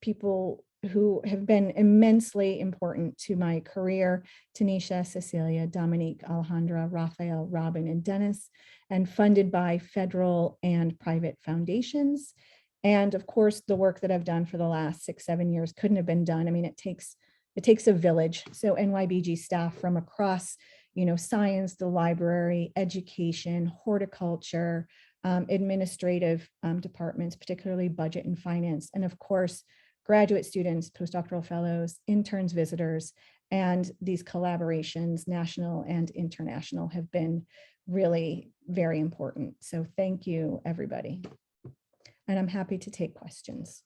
[SPEAKER 3] people who have been immensely important to my career: Tanisha, Cecilia, Dominique, Alejandra, Raphael, Robin, and Dennis, and funded by federal and private foundations. And of course, the work that I've done for the last 6-7 years couldn't have been done. I mean, it takes a village. So NYBG staff from across, science, the library, education, horticulture, administrative departments, particularly budget and finance, and of course, graduate students, postdoctoral fellows, interns, visitors, and these collaborations, national and international, have been really very important. So thank you, everybody. And I'm happy to take questions.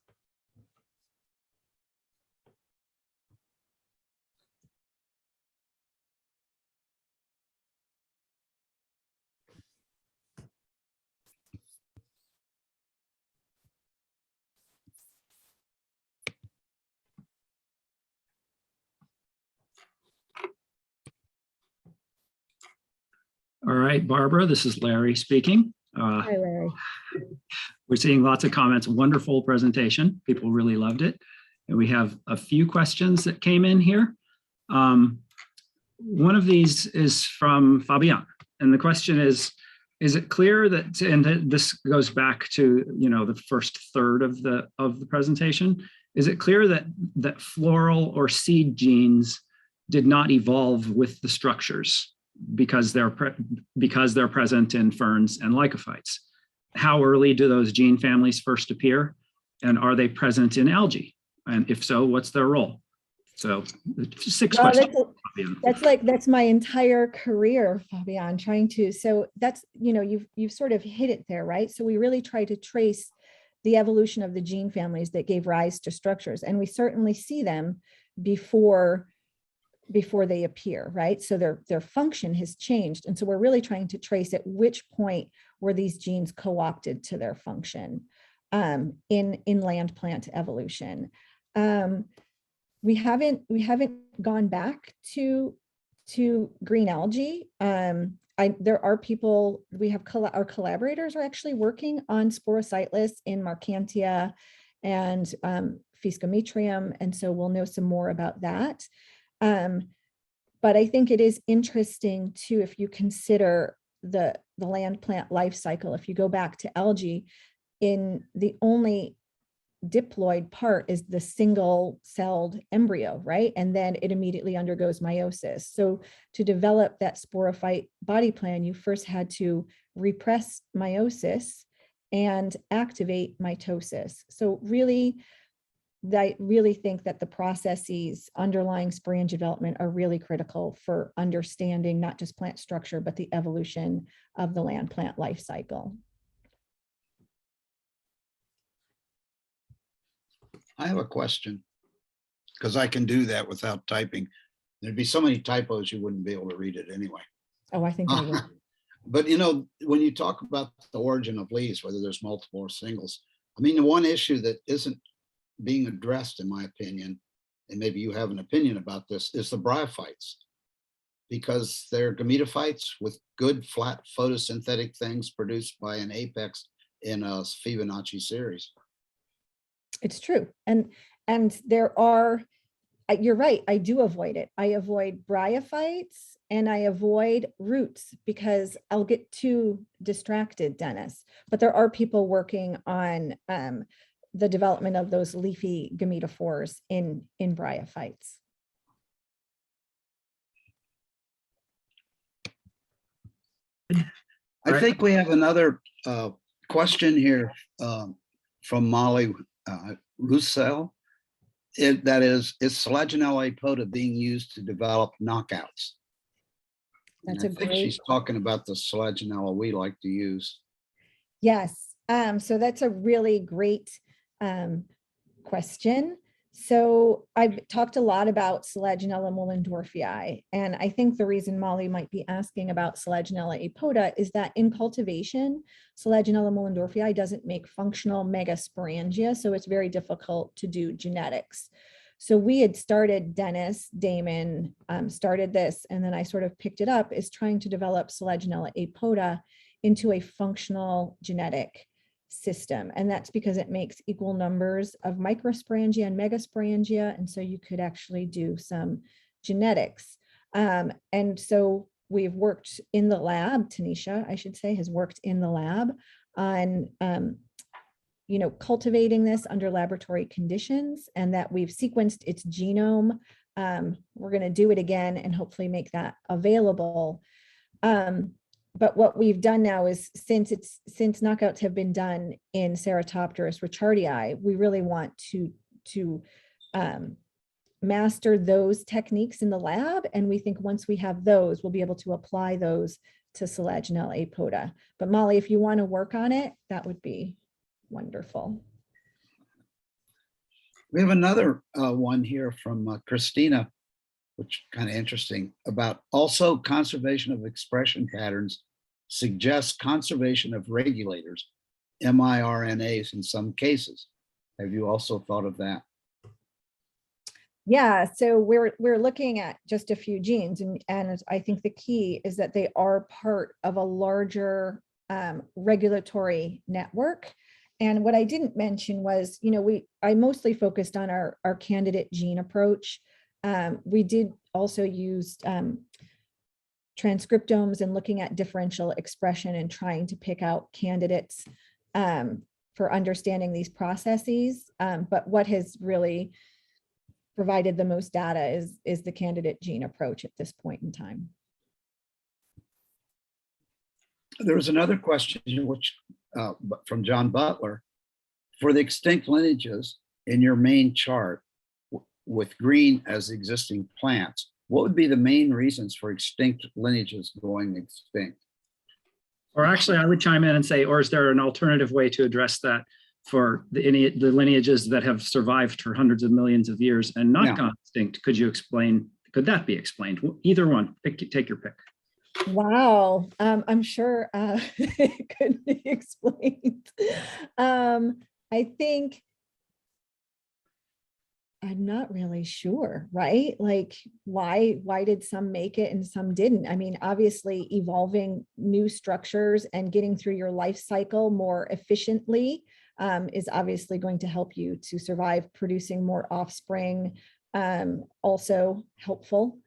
[SPEAKER 1] All right, Barbara, this is Larry speaking.
[SPEAKER 3] Hi, Larry.
[SPEAKER 1] We're seeing lots of comments. Wonderful presentation. People really loved it. And we have a few questions that came in here. One of these is from Fabian. And the question is it clear that, and this goes back to, the first third of the presentation, is it clear that floral or seed genes did not evolve with the structures because they're present in ferns and lycophytes? How early do those gene families first appear? And are they present in algae? And if so, what's their role? So 6 questions.
[SPEAKER 3] That's my entire career, Fabian, so that's, you've sort of hit it there, right? So we really try to trace the evolution of the gene families that gave rise to structures. And we certainly see them before they appear, right? So their function has changed. And so we're really trying to trace at which point were these genes co-opted to their function in land plant evolution. We haven't gone back to green algae. There are people, our collaborators are actually working on Sporocytlus in Marchantia and Fiscometrium. And so we'll know some more about that. But I think it is interesting too, if you consider the land plant life cycle. If you go back to algae, in the only diploid part is the single-celled embryo, right? And then it immediately undergoes meiosis. So to develop that sporophyte body plan, you first had to repress meiosis and activate mitosis. So really, I really think that the processes underlying sporangia development are really critical for understanding not just plant structure, but the evolution of the land plant life cycle.
[SPEAKER 2] I have a question, because I can do that without typing. There'd be so many typos, you wouldn't be able to read it anyway.
[SPEAKER 3] Oh, I think I will.
[SPEAKER 2] But when you talk about the origin of leaves, whether there's multiple or singles, I mean, the one issue that isn't being addressed, in my opinion, and maybe you have an opinion about this, is the bryophytes, because they're gametophytes with good flat photosynthetic things produced by an apex in a Fibonacci series.
[SPEAKER 3] It's true. And there are, you're right, I do avoid it. I avoid bryophytes and I avoid roots because I'll get too distracted, Dennis. But there are people working on the development of those leafy gametophores in bryophytes.
[SPEAKER 2] I think we have another question here from Molly Roussel. That is Selaginella apota being used to develop knockouts?
[SPEAKER 3] That's
[SPEAKER 2] I think she's talking about the Selaginella we like to use.
[SPEAKER 3] Yes. So that's a really great question. So I've talked a lot about Selaginella moellendorfii, and I think the reason Molly might be asking about Selaginella apota is that in cultivation, Selaginella moellendorfii doesn't make functional megasporangia, so it's very difficult to do genetics. So we had started, Dennis, Damon started this, and then I sort of picked it up, is trying to develop Selaginella apota into a functional genetic system. And that's because it makes equal numbers of microsporangia and megasporangia. And so you could actually do some genetics. And so we've worked in the lab, Tanisha, I should say, has worked in the lab on cultivating this under laboratory conditions, and that we've sequenced its genome. We're going to do it again and hopefully make that available. But what we've done now is, since knockouts have been done in Ceratopterus richardii, we really want to master those techniques in the lab. And we think once we have those, we'll be able to apply those to Selaginella apoda. But Molly, if you want to work on it, that would be wonderful.
[SPEAKER 2] We have another one here from Christina, which kind of interesting, about also conservation of expression patterns suggests conservation of regulators, miRNAs in some cases. Have you also thought of that?
[SPEAKER 3] Yeah, so we're looking at just a few genes, and I think the key is that they are part of a larger regulatory network. And what I didn't mention was, I mostly focused on our candidate gene approach. We did also use transcriptomes and looking at differential expression and trying to pick out candidates for understanding these processes. But what has really provided the most data is the candidate gene approach at this point in time.
[SPEAKER 2] There was another question which from John Butler. For the extinct lineages in your main chart with green as existing plants, what would be the main reasons for extinct lineages going extinct?
[SPEAKER 1] Or actually, I would chime in and say, or is there an alternative way to address that for the lineages that have survived for hundreds of millions of years and not gone extinct? Could you explain? Could that be explained? Either one. Take your pick.
[SPEAKER 3] Wow, I'm sure it could be explained. I think I'm not really sure, right? Like, why did some make it and some didn't? I mean, obviously, evolving new structures and getting through your life cycle more efficiently is obviously going to help you to survive. Producing more offspring, also helpful.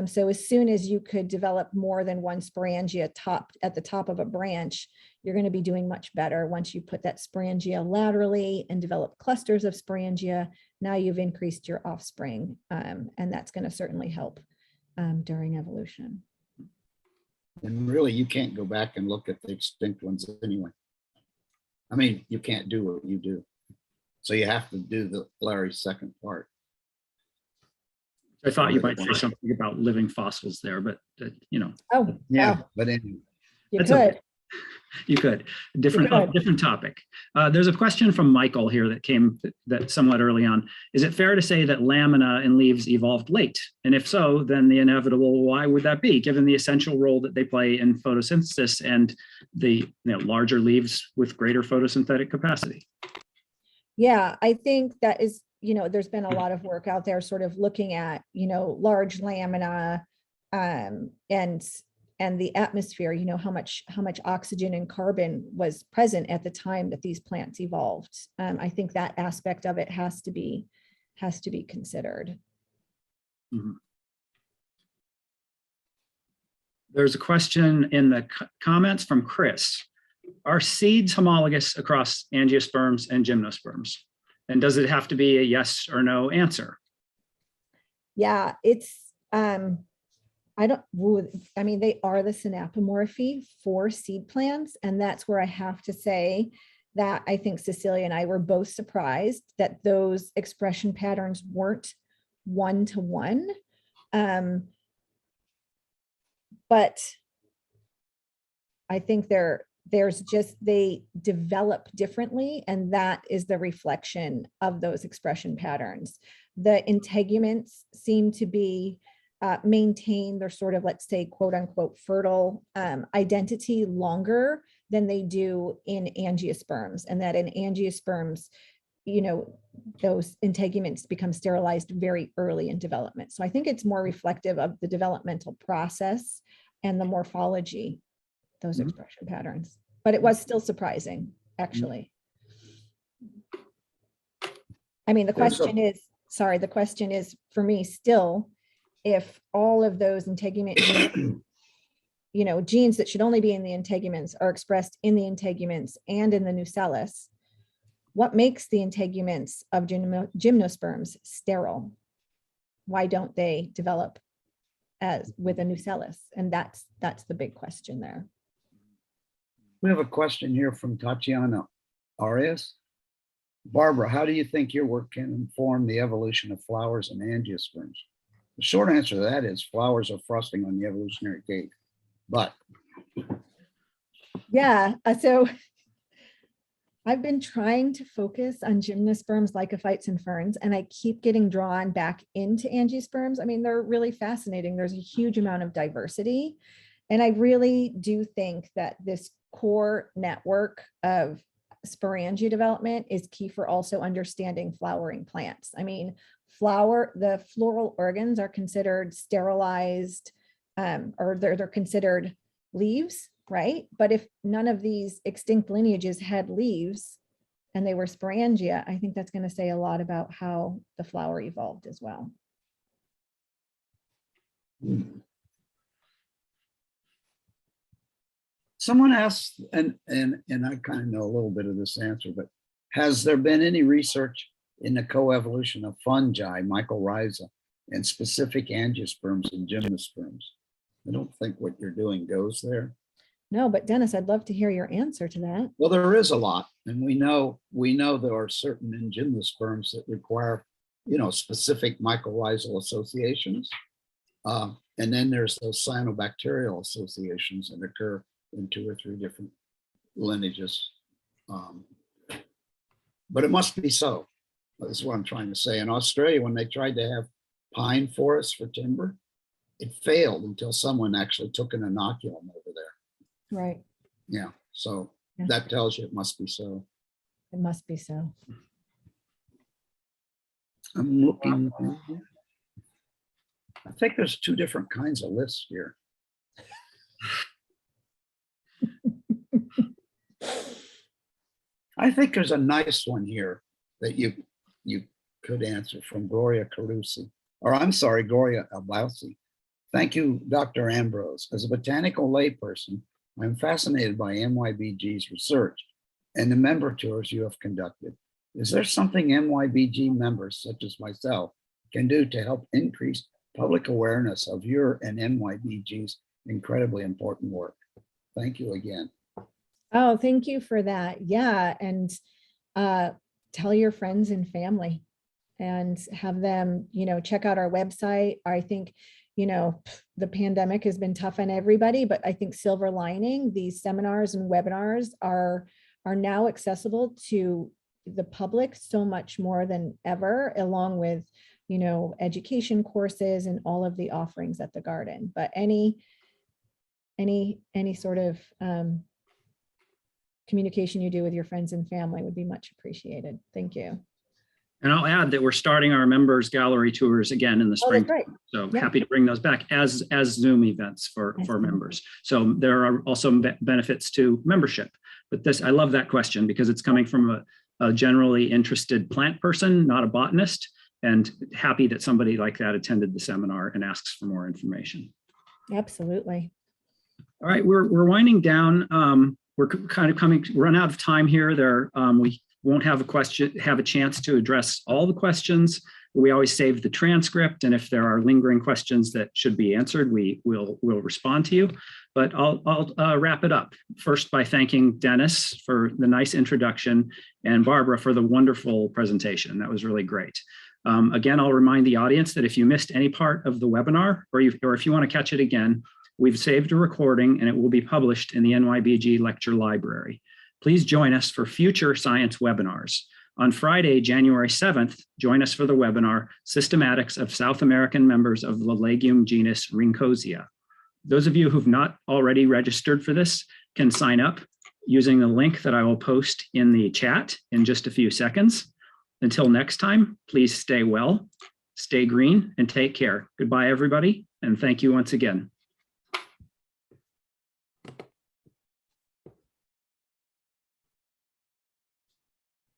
[SPEAKER 3] So as soon as you could develop more than one sporangia at the top of a branch, you're going to be doing much better. Once you put that sporangia laterally and develop clusters of sporangia, now you've increased your offspring, and that's going to certainly help during evolution.
[SPEAKER 2] And really, you can't go back and look at the extinct ones anyway. I mean, you can't do what you do. So you have to do Larry's second part.
[SPEAKER 1] I thought you might say something about living fossils there, but
[SPEAKER 3] Oh,
[SPEAKER 2] yeah,
[SPEAKER 3] wow.
[SPEAKER 2] but anyway.
[SPEAKER 3] You could.
[SPEAKER 1] Okay. You could. Different topic. There's a question from Michael here that came that somewhat early on. Is it fair to say that lamina and leaves evolved late? And if so, then the inevitable, why would that be, given the essential role that they play in photosynthesis and the larger leaves with greater photosynthetic capacity? Yeah,
[SPEAKER 3] I think that is, there's been a lot of work out there sort of looking at, large lamina and the atmosphere, how much oxygen and carbon was present at the time that these plants evolved. I think that aspect of it has to be considered.
[SPEAKER 1] Mm-hmm. There's a question in the comments from Chris. Are seeds homologous across angiosperms and gymnosperms? And does it have to be a yes or no answer?
[SPEAKER 3] Yeah, it's, they are the synapomorphy for seed plants. And that's where I have to say that I think Cecilia and I were both surprised that those expression patterns weren't one-to-one. But I think they develop differently, and that is the reflection of those expression patterns. The integuments seem to be maintain their sort of, let's say, quote unquote, fertile identity longer than they do in angiosperms, and that in angiosperms, those integuments become sterilized very early in development. So I think it's more reflective of the developmental process and the morphology, those expression patterns. But it was still surprising. actually. I mean, the
[SPEAKER 2] There's a-
[SPEAKER 3] question is, sorry, the question is for me still, if all of those integument, genes that should only be in the integuments are expressed in the integuments and in the nucellus, what makes the integuments of gymnosperms sterile? Why don't they develop as with a nucellus? And that's the big question there.
[SPEAKER 2] We have a question here from Tatiana Arias. Barbara, how do you think your work can inform the evolution of flowers and angiosperms? The short answer to that is flowers are frosting on the evolutionary cake. But
[SPEAKER 3] Yeah, so I've been trying to focus on gymnosperms, lycophytes, and ferns, and I keep getting drawn back into angiosperms. I mean, they're really fascinating. There's a huge amount of diversity. And I really do think that this core network of sporangia development is key for also understanding flowering plants. I mean, the floral organs are considered sterilized, or they're considered leaves, right? But if none of these extinct lineages had leaves and they were sporangia, I think that's going to say a lot about how the flower evolved as well.
[SPEAKER 2] someone asked, and I kind of know a little bit of this answer, but has there been any research in the coevolution of fungi, mycorrhiza, and specific angiosperms and gymnosperms? I don't think what you're doing goes there.
[SPEAKER 3] No, but Dennis, I'd love to hear your answer to that.
[SPEAKER 2] Well, there is a lot, and we know there are certain in gymnosperms that require, specific mycorrhizal associations. And then there's those cyanobacterial associations that occur in 2 or 3 different lineages. But it must be so. That's what I'm trying to say. In Australia, when they tried to have pine forests for timber, it failed until someone actually took an inoculum over there.
[SPEAKER 3] Right.
[SPEAKER 2] Yeah, so
[SPEAKER 3] Yeah.
[SPEAKER 2] that tells you it must be so.
[SPEAKER 3] It must be so.
[SPEAKER 2] I'm looking. I think there's 2 different kinds of lists here. I think there's a nice one here that you could answer from Gloria Carusi, or I'm sorry, Gloria Albausi. Thank you, Dr. Ambrose. As a botanical layperson, I'm fascinated by NYBG's research and the member tours you have conducted. Is there something NYBG members, such as myself, can do to help increase public awareness of your and NYBG's incredibly important work? Thank you again.
[SPEAKER 3] Oh, thank you for that. Yeah. And tell your friends and family and have them, check out our website. I think, the pandemic has been tough on everybody, but I think silver lining, these seminars and webinars are now accessible to the public so much more than ever, along with, education courses and all of the offerings at the garden. But any sort of communication you do with your friends and family would be much appreciated. Thank you.
[SPEAKER 1] And I'll add that we're starting our members gallery tours again in the
[SPEAKER 3] Oh,
[SPEAKER 1] spring.
[SPEAKER 3] that's right.
[SPEAKER 1] So
[SPEAKER 3] Yeah.
[SPEAKER 1] happy to bring those back as Zoom events for members. So there are also benefits to membership. But I love that question because it's coming from a generally interested plant person, not a botanist, and happy that somebody like that attended the seminar and asks for more information.
[SPEAKER 3] Absolutely.
[SPEAKER 1] All right, we're winding down. We're kind of run out of time here. We won't have a chance to address all the questions. We always save the transcript, and if there are lingering questions that should be answered, we'll respond to you. But I'll wrap it up first by thanking Dennis for the nice introduction and Barbara for the wonderful presentation. That was really great. Again, I'll remind the audience that if you missed any part of the webinar, or if you want to catch it again, we've saved a recording and it will be published in the NYBG Lecture Library. Please join us for future science webinars. On Friday, January 7th, join us for the webinar, Systematics of South American Members of the Legume genus Rincosia. Those of you who've not already registered for this can sign up using the link that I will post in the chat in just a few seconds. Until next time, please stay well, stay green, and take care. Goodbye, everybody, and thank you once again.